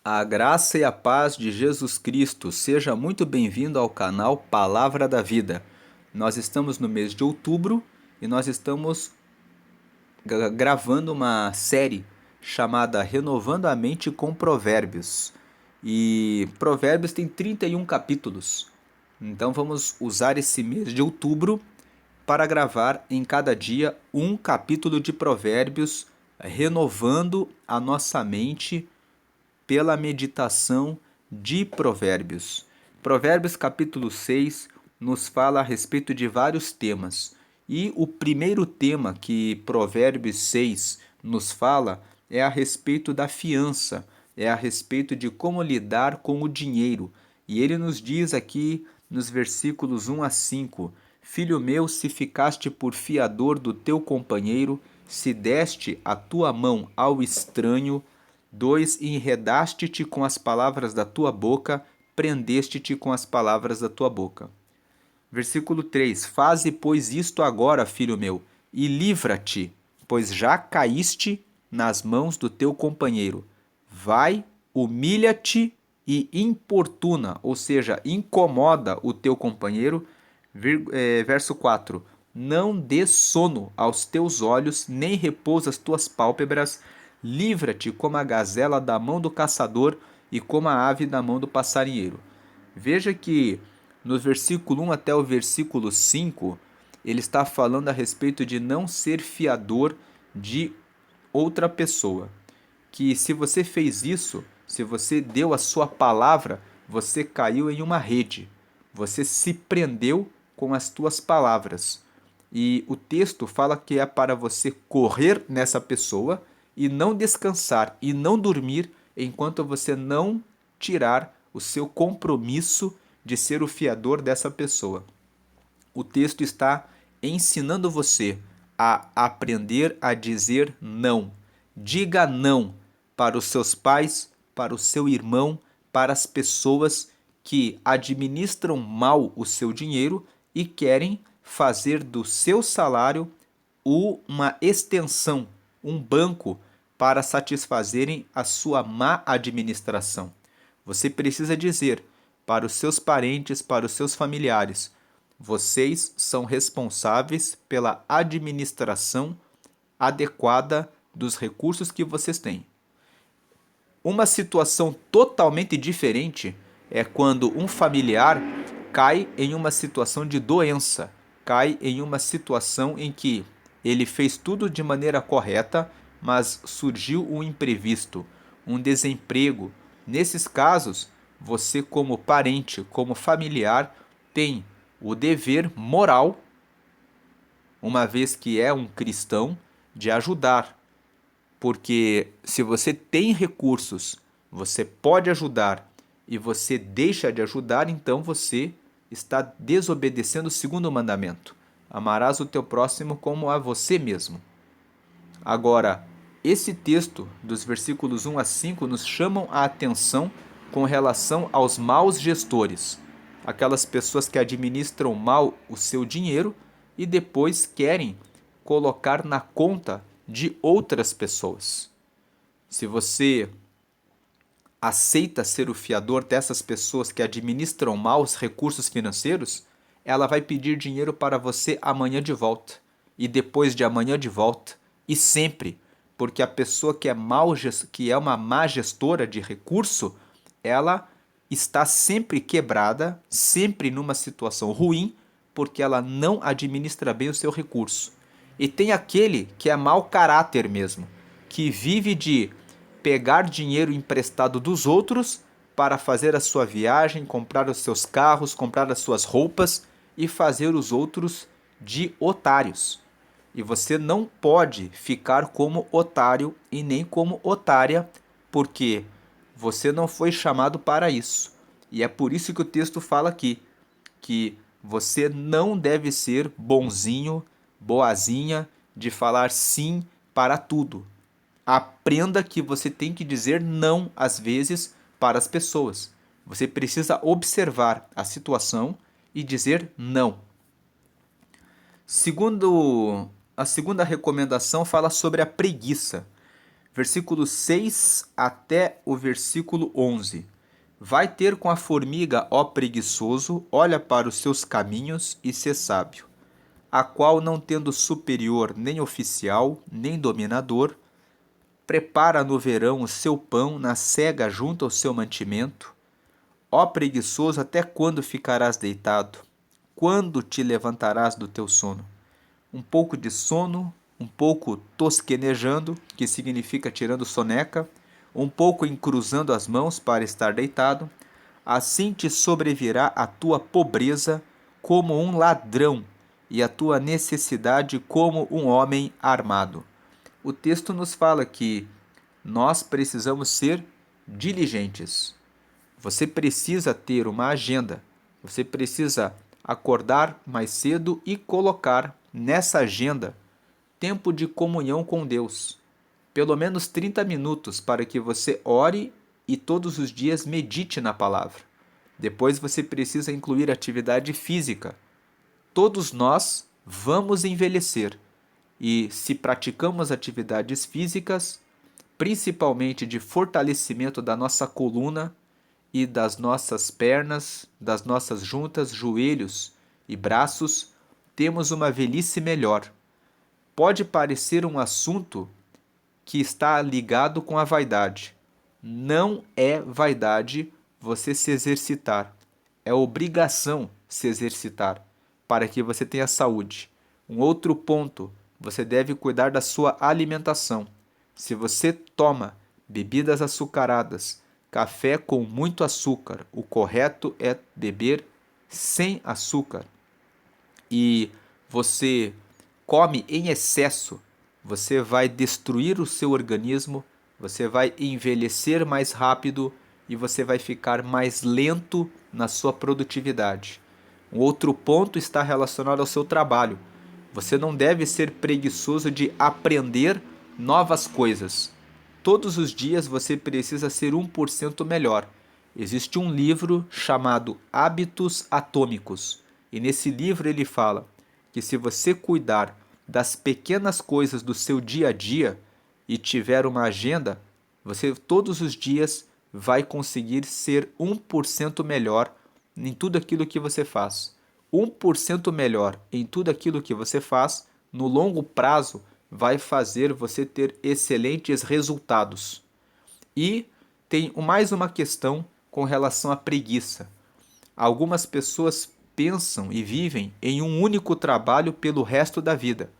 A graça e a paz de Jesus Cristo, seja muito bem-vindo ao canal Palavra da Vida. Nós estamos no mês de outubro e nós estamos gravando uma série chamada Renovando a Mente com Provérbios. E Provérbios tem 31 capítulos. Então vamos usar esse mês de outubro para gravar em cada dia um capítulo de Provérbios, renovando a nossa mente pela meditação de Provérbios. Provérbios capítulo 6 nos fala a respeito de vários temas. E o primeiro tema que Provérbios 6 nos fala é a respeito da fiança, é a respeito de como lidar com o dinheiro. E ele nos diz aqui nos versículos 1 a 5: Filho meu, se ficaste por fiador do teu companheiro, se deste a tua mão ao estranho, 2. Enredaste-te com as palavras da tua boca, prendeste-te com as palavras da tua boca. Versículo 3: Faze, pois, isto agora, filho meu, e livra-te, pois já caíste nas mãos do teu companheiro. Vai, humilha-te e importuna, ou seja, incomoda o teu companheiro. Verso 4: Não dê sono aos teus olhos, nem repousa as tuas pálpebras. Livra-te como a gazela da mão do caçador e como a ave da mão do passarinheiro. Veja que no versículo 1 até o versículo 5, ele está falando a respeito de não ser fiador de outra pessoa. Que se você fez isso, se você deu a sua palavra, você caiu em uma rede. Você se prendeu com as tuas palavras. E o texto fala que é para você correr nessa pessoa e não descansar e não dormir enquanto você não tirar o seu compromisso de ser o fiador dessa pessoa. O texto está ensinando você a aprender a dizer não. Diga não para os seus pais, para o seu irmão, para as pessoas que administram mal o seu dinheiro e querem fazer do seu salário uma extensão, um banco para satisfazerem a sua má administração. Você precisa dizer para os seus parentes, para os seus familiares: vocês são responsáveis pela administração adequada dos recursos que vocês têm. Uma situação totalmente diferente é quando um familiar cai em uma situação de doença, cai em uma situação em que ele fez tudo de maneira correta, mas surgiu um imprevisto, um desemprego. Nesses casos, você, como parente, como familiar, tem o dever moral, uma vez que é um cristão, de ajudar. Porque se você tem recursos, você pode ajudar e você deixa de ajudar, então você está desobedecendo o segundo mandamento. Amarás o teu próximo como a você mesmo. Agora, esse texto dos versículos 1 a 5 nos chamam a atenção com relação aos maus gestores, aquelas pessoas que administram mal o seu dinheiro e depois querem colocar na conta de outras pessoas. Se você aceita ser o fiador dessas pessoas que administram mal os recursos financeiros, ela vai pedir dinheiro para você amanhã de volta, e depois de amanhã de volta, e sempre, porque a pessoa que é uma má gestora de recurso, ela está sempre quebrada, sempre numa situação ruim, porque ela não administra bem o seu recurso. E tem aquele que é mau caráter mesmo, que vive de pegar dinheiro emprestado dos outros para fazer a sua viagem, comprar os seus carros, comprar as suas roupas e fazer os outros de otários. E você não pode ficar como otário e nem como otária, porque você não foi chamado para isso. E é por isso que o texto fala aqui que você não deve ser bonzinho, boazinha, de falar sim para tudo. Aprenda que você tem que dizer não às vezes para as pessoas. Você precisa observar a situação e dizer não. A segunda recomendação fala sobre a preguiça. versículo 6 até o versículo 11. Vai ter com a formiga, ó preguiçoso, olha para os seus caminhos e sê sábio, a qual, não tendo superior, nem oficial, nem dominador, prepara no verão o seu pão, na cega junto ao seu mantimento. Ó preguiçoso, até quando ficarás deitado? Quando te levantarás do teu sono? Um pouco de sono, um pouco tosquenejando, que significa tirando soneca, um pouco encruzando as mãos para estar deitado. Assim te sobrevirá a tua pobreza como um ladrão, e a tua necessidade como um homem armado. O texto nos fala que nós precisamos ser diligentes. Você precisa ter uma agenda. Você precisa acordar mais cedo e colocar nessa agenda tempo de comunhão com Deus. Pelo menos 30 minutos para que você ore e todos os dias medite na palavra. Depois você precisa incluir atividade física. Todos nós vamos envelhecer e, se praticamos atividades físicas, principalmente de fortalecimento da nossa coluna e das nossas pernas, das nossas juntas, joelhos e braços, temos uma velhice melhor. Pode parecer um assunto que está ligado com a vaidade. Não é vaidade você se exercitar. É obrigação se exercitar para que você tenha saúde. Um outro ponto, você deve cuidar da sua alimentação. Se você toma bebidas açucaradas, café com muito açúcar, o correto é beber sem açúcar. E você come em excesso, você vai destruir o seu organismo, você vai envelhecer mais rápido e você vai ficar mais lento na sua produtividade. Um outro ponto está relacionado ao seu trabalho. Você não deve ser preguiçoso de aprender novas coisas. Todos os dias você precisa ser 1% melhor. Existe um livro chamado Hábitos Atômicos. E nesse livro ele fala que se você cuidar das pequenas coisas do seu dia a dia e tiver uma agenda, você todos os dias vai conseguir ser 1% melhor em tudo aquilo que você faz. 1% melhor em tudo aquilo que você faz, no longo prazo, vai fazer você ter excelentes resultados. E tem mais uma questão com relação à preguiça. Algumas pessoas pensam e vivem em um único trabalho pelo resto da vida.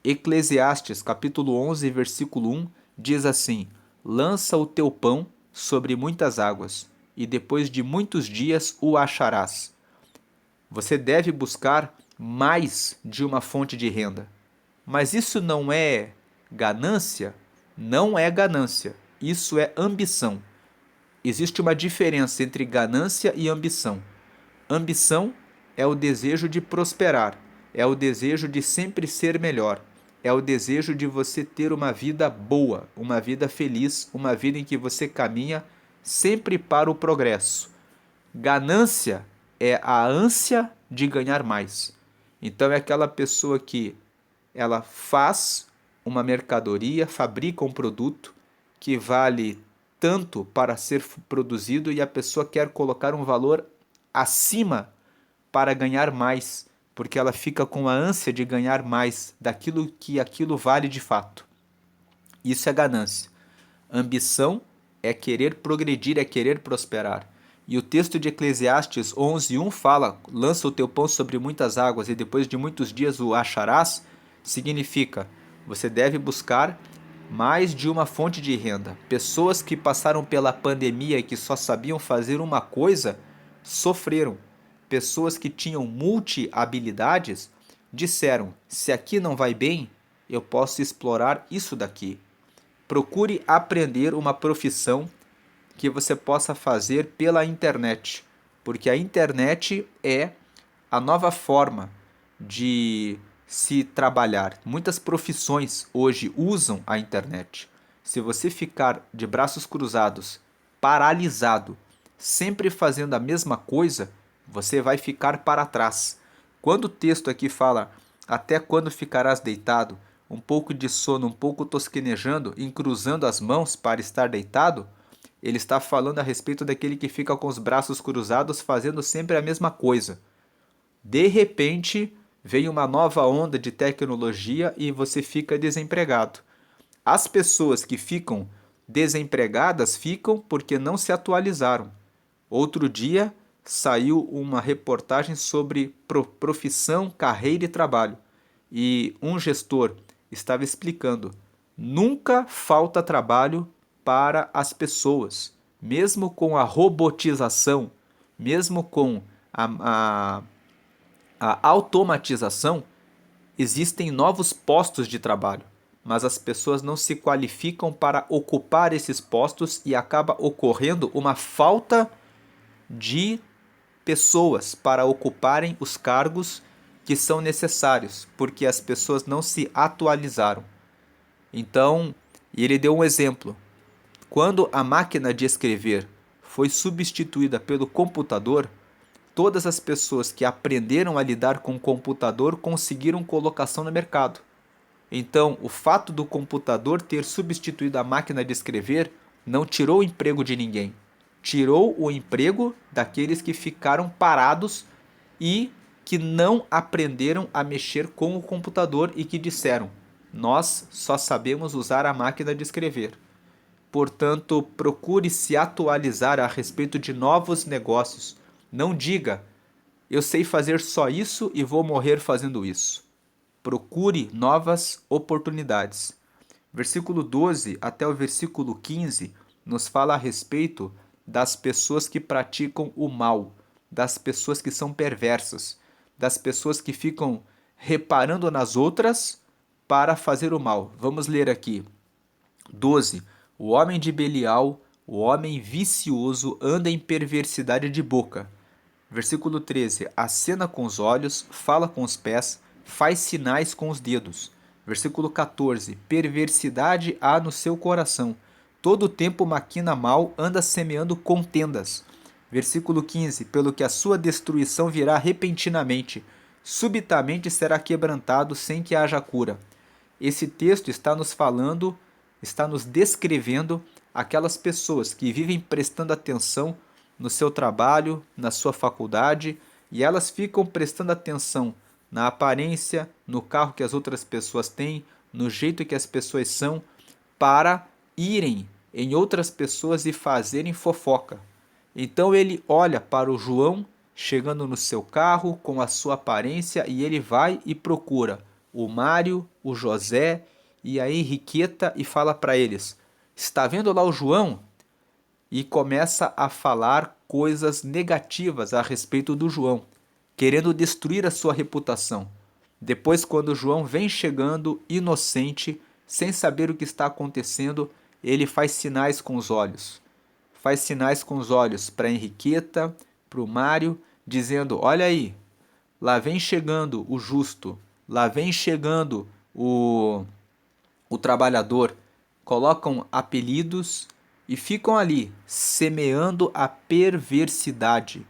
Eclesiastes, capítulo 11, versículo 1, diz assim: lança o teu pão sobre muitas águas, e depois de muitos dias o acharás. Você deve buscar mais de uma fonte de renda. Mas isso não é ganância? Não é ganância. Isso é ambição. Existe uma diferença entre ganância e ambição. Ambição é o desejo de prosperar, é o desejo de sempre ser melhor, é o desejo de você ter uma vida boa, uma vida feliz, uma vida em que você caminha sempre para o progresso. Ganância é a ânsia de ganhar mais. Então é aquela pessoa que ela faz uma mercadoria, fabrica um produto que vale tanto para ser produzido e a pessoa quer colocar um valor acima para ganhar mais, porque ela fica com a ânsia de ganhar mais daquilo que aquilo vale de fato. Isso é ganância. Ambição é querer progredir, é querer prosperar. E o texto de Eclesiastes 11:1 fala: lança o teu pão sobre muitas águas e depois de muitos dias o acharás. Significa, você deve buscar mais de uma fonte de renda. Pessoas que passaram pela pandemia e que só sabiam fazer uma coisa, sofreram. Pessoas que tinham multi-habilidades disseram: se aqui não vai bem, eu posso explorar isso daqui. Procure aprender uma profissão que você possa fazer pela internet, porque a internet é a nova forma de se trabalhar. Muitas profissões hoje usam a internet. Se você ficar de braços cruzados, paralisado, sempre fazendo a mesma coisa, você vai ficar para trás. Quando o texto aqui fala: até quando ficarás deitado? um pouco de sono, um pouco tosquenejando, encruzando as mãos para estar deitado, ele está falando a respeito daquele que fica com os braços cruzados fazendo sempre a mesma coisa. De repente, vem uma nova onda de tecnologia e você fica desempregado. As pessoas que ficam desempregadas ficam porque não se atualizaram. Outro dia saiu uma reportagem sobre profissão, carreira e trabalho. E um gestor estava explicando: nunca falta trabalho para as pessoas, mesmo com a robotização, mesmo com a, a automatização, existem novos postos de trabalho, mas as pessoas não se qualificam para ocupar esses postos e acaba ocorrendo uma falta de pessoas para ocuparem os cargos que são necessários, porque as pessoas não se atualizaram. Então, ele deu um exemplo. Quando a máquina de escrever foi substituída pelo computador, todas as pessoas que aprenderam a lidar com o computador conseguiram colocação no mercado. Então, o fato do computador ter substituído a máquina de escrever não tirou o emprego de ninguém. Tirou o emprego daqueles que ficaram parados e que não aprenderam a mexer com o computador e que disseram: nós só sabemos usar a máquina de escrever. Portanto, procure se atualizar a respeito de novos negócios. Não diga: eu sei fazer só isso e vou morrer fazendo isso. Procure novas oportunidades. Versículo 12 até o versículo 15 nos fala a respeito das pessoas que praticam o mal, das pessoas que são perversas, das pessoas que ficam reparando nas outras para fazer o mal. Vamos ler aqui. 12. O homem de Belial, o homem vicioso, anda em perversidade de boca. Versículo 13. Acena com os olhos, fala com os pés, faz sinais com os dedos. Versículo 14. Perversidade há no seu coração. Todo o tempo maquina mal, anda semeando contendas. Versículo 15. Pelo que a sua destruição virá repentinamente, subitamente será quebrantado sem que haja cura. Esse texto está nos falando, está nos descrevendo aquelas pessoas que vivem prestando atenção no seu trabalho, na sua faculdade, e elas ficam prestando atenção na aparência, no carro que as outras pessoas têm, no jeito que as pessoas são, para irem em outras pessoas e fazerem fofoca. Então ele olha para o João chegando no seu carro com a sua aparência e ele vai e procura o Mário, o José e a Henriqueta e fala para eles: está vendo lá o João? E começa a falar coisas negativas a respeito do João, querendo destruir a sua reputação. Depois, quando o João vem chegando inocente, sem saber o que está acontecendo, ele faz sinais com os olhos. Faz sinais com os olhos para a Henriqueta, para o Mário, dizendo: olha aí, lá vem chegando o justo, lá vem chegando o trabalhador. Colocam apelidos e ficam ali, semeando a perversidade.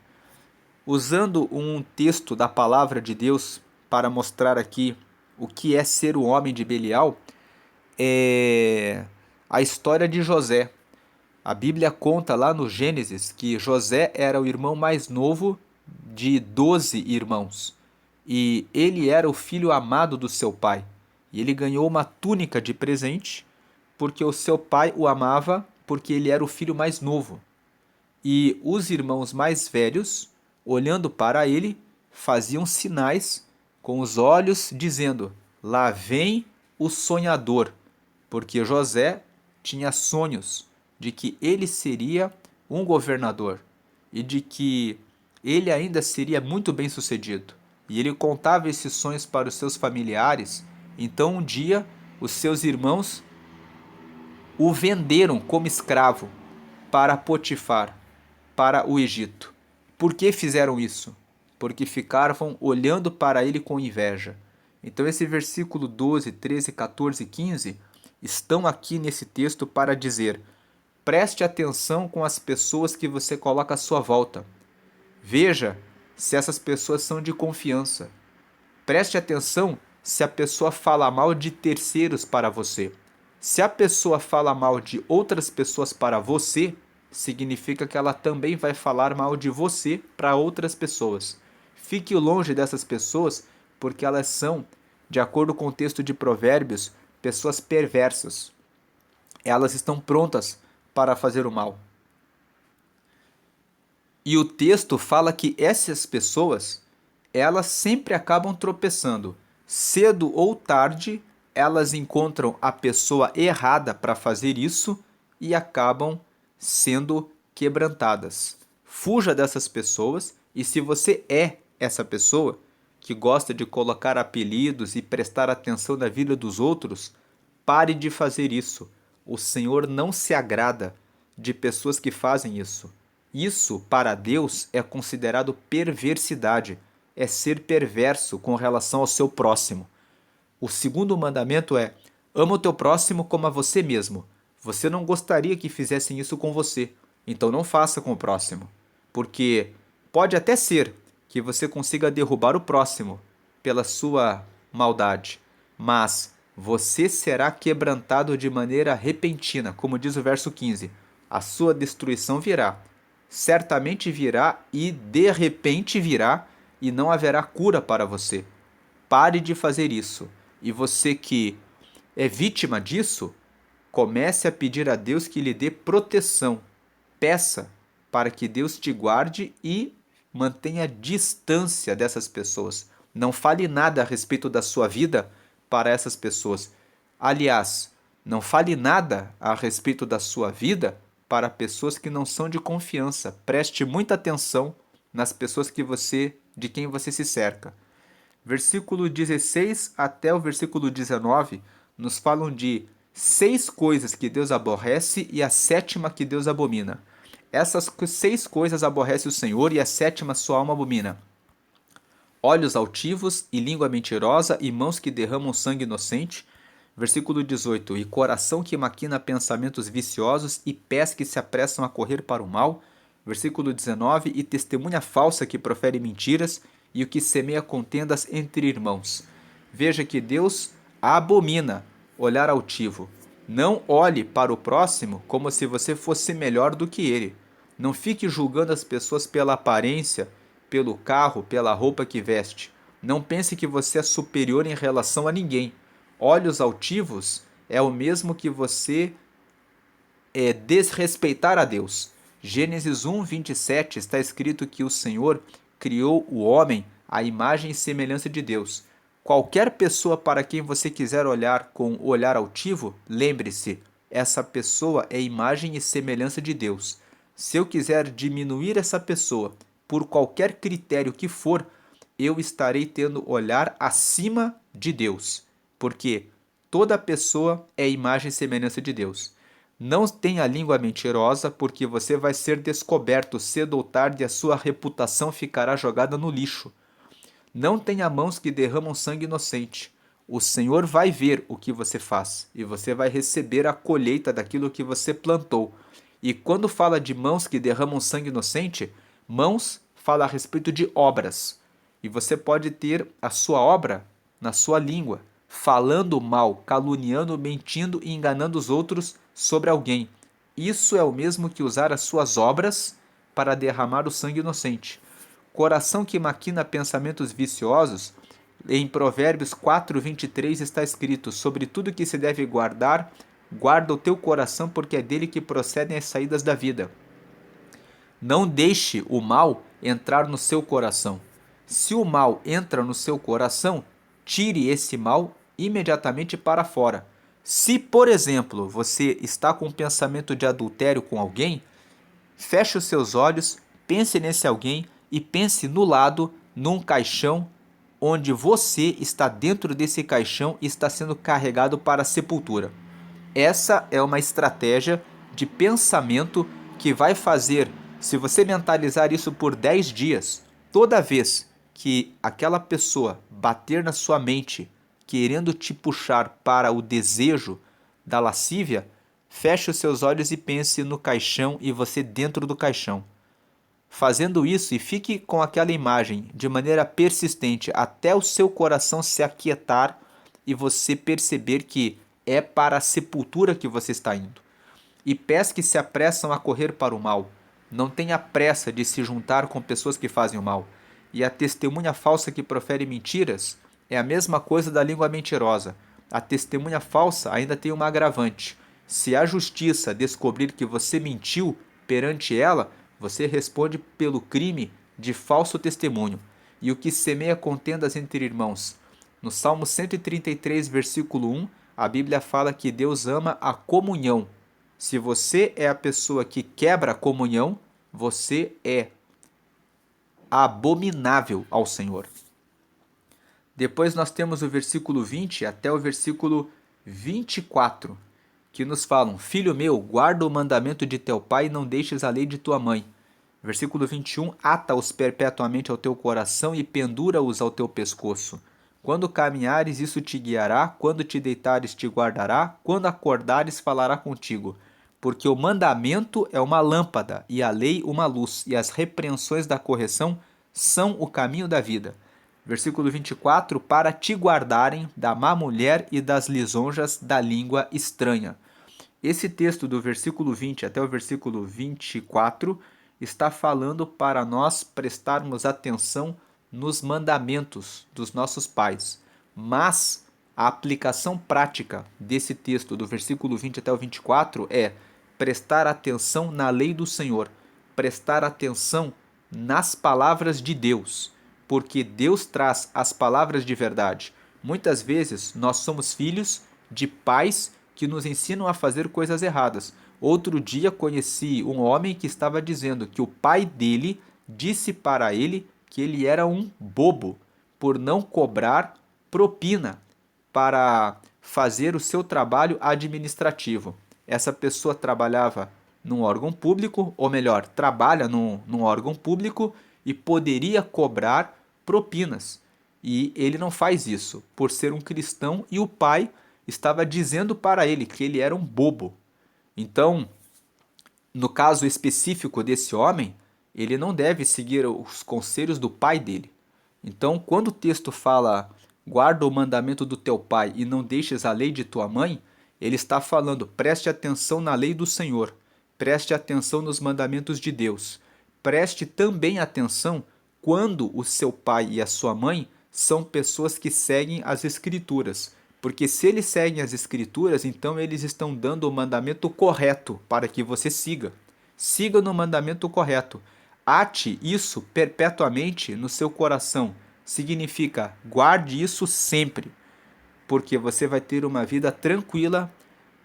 Usando um texto da palavra de Deus para mostrar aqui o que é ser o homem de Belial, é a história de José. A Bíblia conta lá no Gênesis que José era o irmão mais novo de 12 irmãos. E ele era o filho amado do seu pai. E ele ganhou uma túnica de presente porque o seu pai o amava, porque ele era o filho mais novo. E os irmãos mais velhos, olhando para ele, faziam sinais com os olhos, dizendo: lá vem o sonhador, porque José tinha sonhos de que ele seria um governador e de que ele ainda seria muito bem sucedido. E ele contava esses sonhos para os seus familiares. Então um dia os seus irmãos o venderam como escravo para Potifar, para o Egito. Por que fizeram isso? Porque ficavam olhando para ele com inveja. Então esse versículo 12, 13, 14 e 15 estão aqui nesse texto para dizer: preste atenção com as pessoas que você coloca à sua volta. Veja se essas pessoas são de confiança. Preste atenção se a pessoa fala mal de terceiros para você. Se a pessoa fala mal de outras pessoas para você, significa que ela também vai falar mal de você para outras pessoas. Fique longe dessas pessoas, porque elas são, de acordo com o texto de Provérbios, pessoas perversas. Elas estão prontas para fazer o mal. E o texto fala que essas pessoas, elas sempre acabam tropeçando. Cedo ou tarde, elas encontram a pessoa errada para fazer isso e acabam sendo quebrantadas. Fuja dessas pessoas, e se você é essa pessoa que gosta de colocar apelidos e prestar atenção na vida dos outros, pare de fazer isso. O Senhor não se agrada de pessoas que fazem isso. Isso, para Deus, é considerado perversidade, é ser perverso com relação ao seu próximo. O segundo mandamento é: ama o teu próximo como a você mesmo. Você não gostaria que fizessem isso com você, então não faça com o próximo. Porque pode até ser que você consiga derrubar o próximo pela sua maldade, mas você será quebrantado de maneira repentina, como diz o verso 15. A sua destruição virá. Certamente virá e de repente virá, e não haverá cura para você. Pare de fazer isso. E você que é vítima disso, comece a pedir a Deus que lhe dê proteção. Peça para que Deus te guarde e mantenha distância dessas pessoas. Não fale nada a respeito da sua vida para essas pessoas. Aliás, não fale nada a respeito da sua vida para pessoas que não são de confiança. Preste muita atenção nas pessoas de quem você se cerca. Versículo 16 até o versículo 19 nos falam de 6 coisas que Deus aborrece e a sétima que Deus abomina. Essas 6 coisas aborrece o Senhor e a sétima sua alma abomina: olhos altivos e língua mentirosa e mãos que derramam sangue inocente. Versículo 18: e coração que maquina pensamentos viciosos e pés que se apressam a correr para o mal. Versículo 19: e testemunha falsa que profere mentiras e o que semeia contendas entre irmãos. Veja que Deus abomina olhar altivo. Não olhe para o próximo como se você fosse melhor do que ele. Não fique julgando as pessoas pela aparência, pelo carro, pela roupa que veste. Não pense que você é superior em relação a ninguém. Olhos altivos é o mesmo que você desrespeitar a Deus. Gênesis 1, 27 está escrito que o Senhor criou o homem à imagem e semelhança de Deus. Qualquer pessoa para quem você quiser olhar com o olhar altivo, lembre-se, essa pessoa é imagem e semelhança de Deus. Se eu quiser diminuir essa pessoa por qualquer critério que for, eu estarei tendo olhar acima de Deus, porque toda pessoa é imagem e semelhança de Deus. Não tenha língua mentirosa, porque você vai ser descoberto cedo ou tarde e a sua reputação ficará jogada no lixo. Não tenha mãos que derramam sangue inocente. O Senhor vai ver o que você faz e você vai receber a colheita daquilo que você plantou. E quando fala de mãos que derramam sangue inocente, mãos fala a respeito de obras. E você pode ter a sua obra na sua língua, falando mal, caluniando, mentindo e enganando os outros sobre alguém. Isso é o mesmo que usar as suas obras para derramar o sangue inocente. Coração que maquina pensamentos viciosos, em Provérbios 4:23 está escrito: sobre tudo que se deve guardar, guarda o teu coração, porque é dele que procedem as saídas da vida. Não deixe o mal entrar no seu coração. Se o mal entra no seu coração, tire esse mal imediatamente para fora. Se, por exemplo, você está com um pensamento de adultério com alguém, feche os seus olhos, pense nesse alguém e pense no lado, num caixão, onde você está dentro desse caixão e está sendo carregado para a sepultura. Essa é uma estratégia de pensamento que vai fazer, se você mentalizar isso por 10 dias, toda vez que aquela pessoa bater na sua mente, querendo te puxar para o desejo da lascívia, feche os seus olhos e pense no caixão e você dentro do caixão. fazendo isso, e fique com aquela imagem de maneira persistente até o seu coração se aquietar e você perceber que é para a sepultura que você está indo. E pés que se apressam a correr para o mal. Não tenha pressa de se juntar com pessoas que fazem o mal. E a testemunha falsa que profere mentiras é a mesma coisa da língua mentirosa. A testemunha falsa ainda tem uma agravante. Se a justiça descobrir que você mentiu perante ela, você responde pelo crime de falso testemunho. E o que semeia contendas entre irmãos. No Salmo 133, versículo 1, a Bíblia fala que Deus ama a comunhão. Se você é a pessoa que quebra a comunhão, você é abominável ao Senhor. Depois nós temos o versículo 20 até o versículo 24, que nos falam: Filho meu, guarda o mandamento de teu pai e não deixes a lei de tua mãe. Versículo 21, ata-os perpetuamente ao teu coração e pendura-os ao teu pescoço. Quando caminhares, isso te guiará, quando te deitares, te guardará, quando acordares, falará contigo. Porque o mandamento é uma lâmpada, e a lei uma luz, e as repreensões da correção são o caminho da vida. Versículo 24, para te guardarem da má mulher e das lisonjas da língua estranha. Esse texto do versículo 20 até o versículo 24 está falando para nós prestarmos atenção nos mandamentos dos nossos pais. Mas a aplicação prática desse texto, do versículo 20 até o 24, é prestar atenção na lei do Senhor, prestar atenção nas palavras de Deus, porque Deus traz as palavras de verdade. Muitas vezes nós somos filhos de pais que nos ensinam a fazer coisas erradas. Outro dia conheci um homem que estava dizendo que o pai dele disse para ele que ele era um bobo por não cobrar propina para fazer o seu trabalho administrativo. Essa pessoa trabalhava num órgão público, ou melhor, trabalha num órgão público e poderia cobrar propinas. E ele não faz isso por ser um cristão e o pai estava dizendo para ele que ele era um bobo. Então, no caso específico desse homem, ele não deve seguir os conselhos do pai dele. Então, quando o texto fala guarda o mandamento do teu pai e não deixes a lei de tua mãe, ele está falando preste atenção na lei do Senhor, preste atenção nos mandamentos de Deus, preste também atenção quando o seu pai e a sua mãe são pessoas que seguem as Escrituras. Porque se eles seguem as Escrituras, então eles estão dando o mandamento correto para que você siga. Siga no mandamento correto. Ate isso perpetuamente no seu coração. Significa guarde isso sempre, porque você vai ter uma vida tranquila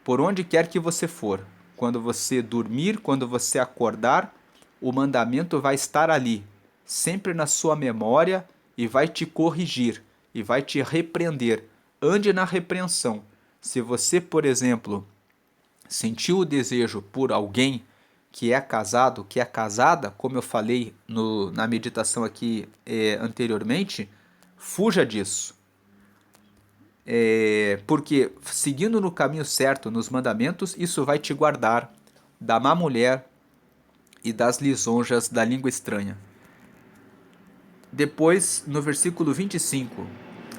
por onde quer que você for. Quando você dormir, quando você acordar, o mandamento vai estar ali, sempre na sua memória e vai te corrigir e vai te repreender. Ande na repreensão. Se você, por exemplo, sentiu o desejo por alguém que é casado, que é casada, como eu falei na meditação aqui anteriormente, fuja disso. Porque seguindo no caminho certo, nos mandamentos, isso vai te guardar da má mulher e das lisonjas da língua estranha. Depois, no versículo 25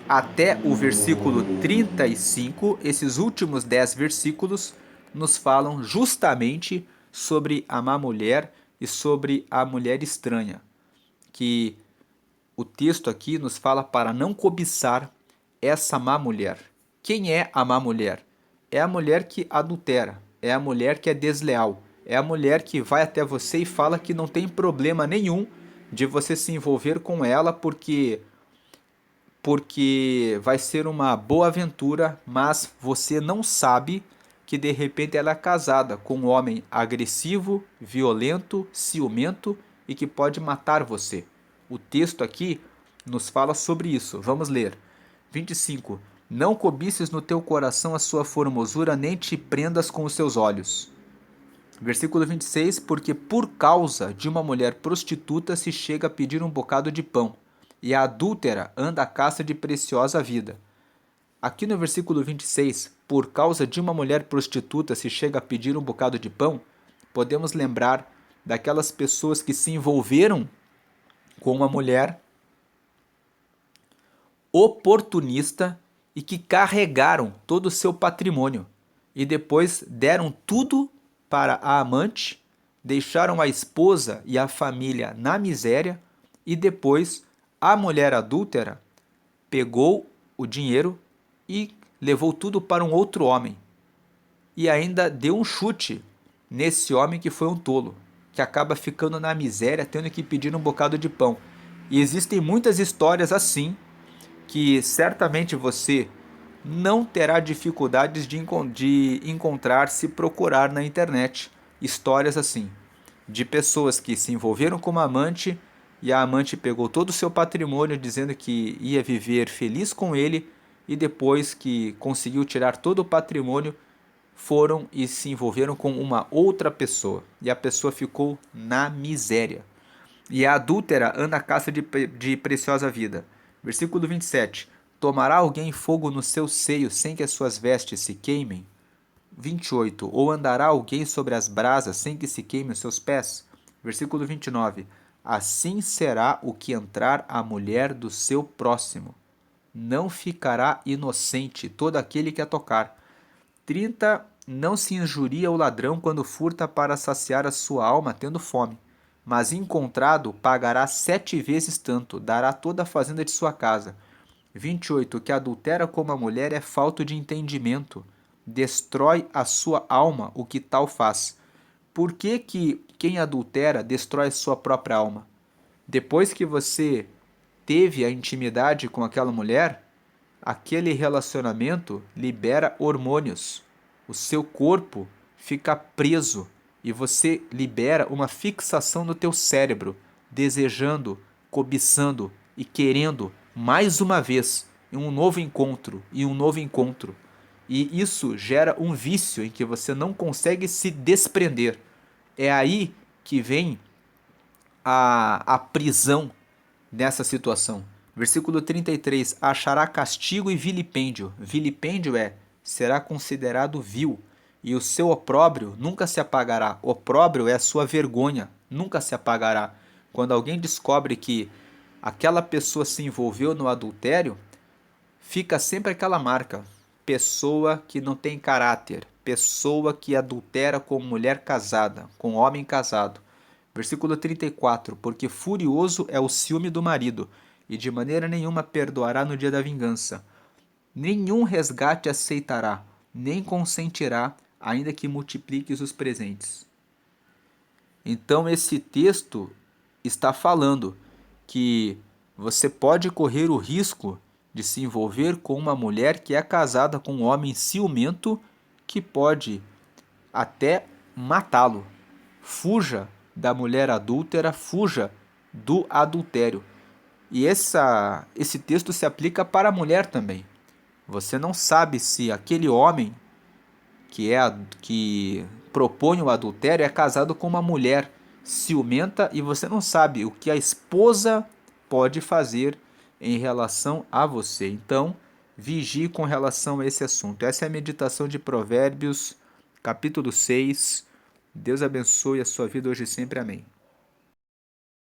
até o versículo 35, esses últimos 10 versículos nos falam justamente sobre a má mulher e sobre a mulher estranha, que o texto aqui nos fala para não cobiçar essa má mulher. Quem é a má mulher? É a mulher que adultera, é a mulher que é desleal, é a mulher que vai até você e fala que não tem problema nenhum de você se envolver com ela porque vai ser uma boa aventura, mas você não sabe que de repente ela é casada com um homem agressivo, violento, ciumento e que pode matar você. O texto aqui nos fala sobre isso. Vamos ler. 25. Não cobices no teu coração a sua formosura, nem te prendas com os seus olhos. Versículo 26. Porque por causa de uma mulher prostituta se chega a pedir um bocado de pão, e a adúltera anda à caça de preciosa vida. Aqui no versículo 26, por causa de uma mulher prostituta se chega a pedir um bocado de pão, podemos lembrar daquelas pessoas que se envolveram com uma mulher oportunista e que carregaram todo o seu patrimônio e depois deram tudo para a amante, deixaram a esposa e a família na miséria e depois a mulher adúltera pegou o dinheiro e levou tudo para um outro homem e ainda deu um chute nesse homem que foi um tolo, que acaba ficando na miséria, tendo que pedir um bocado de pão. E existem muitas histórias assim que certamente você não terá dificuldades de encontrar se procurar na internet. Histórias assim, de pessoas que se envolveram com uma amante e a amante pegou todo o seu patrimônio dizendo que ia viver feliz com ele e depois que conseguiu tirar todo o patrimônio foram e se envolveram com uma outra pessoa e a pessoa ficou na miséria. E a adúltera anda à caça de preciosa vida. Versículo 27. Tomará alguém fogo no seu seio sem que as suas vestes se queimem? 28. Ou andará alguém sobre as brasas sem que se queimem os seus pés? Versículo 29. Assim será o que entrar a mulher do seu próximo. Não ficará inocente todo aquele que a tocar. 30. Não se injuria o ladrão quando furta para saciar a sua alma tendo fome. Mas encontrado, pagará 7 vezes tanto, dará toda a fazenda de sua casa. 28. Que adultera como a mulher é falto de entendimento, destrói a sua alma o que tal faz. Por que quem adultera destrói sua própria alma? Depois que você teve a intimidade com aquela mulher, aquele relacionamento libera hormônios. O seu corpo fica preso e você libera uma fixação no teu cérebro, desejando, cobiçando e querendo mais uma vez um novo encontro e um novo encontro. E isso gera um vício em que você não consegue se desprender. É aí que vem a prisão nessa situação. Versículo 33. Achará castigo e vilipêndio. Vilipêndio será considerado vil, e o seu opróbrio nunca se apagará. Opróbrio é a sua vergonha, nunca se apagará. Quando alguém descobre que aquela pessoa se envolveu no adultério, fica sempre aquela marca. Pessoa que não tem caráter, pessoa que adultera com mulher casada, com homem casado. Versículo 34. Porque furioso é o ciúme do marido, e de maneira nenhuma perdoará no dia da vingança. Nenhum resgate aceitará, nem consentirá, ainda que multipliques os presentes. Então esse texto está falando que você pode correr o risco de se envolver com uma mulher que é casada com um homem ciumento que pode até matá-lo. Fuja da mulher adúltera, fuja do adultério. E esse texto se aplica para a mulher também. Você não sabe se aquele homem que propõe o adultério é casado com uma mulher ciumenta e você não sabe o que a esposa pode fazer em relação a você. Então, vigie com relação a esse assunto. Essa é a meditação de Provérbios, capítulo 6. Deus abençoe a sua vida hoje e sempre. Amém.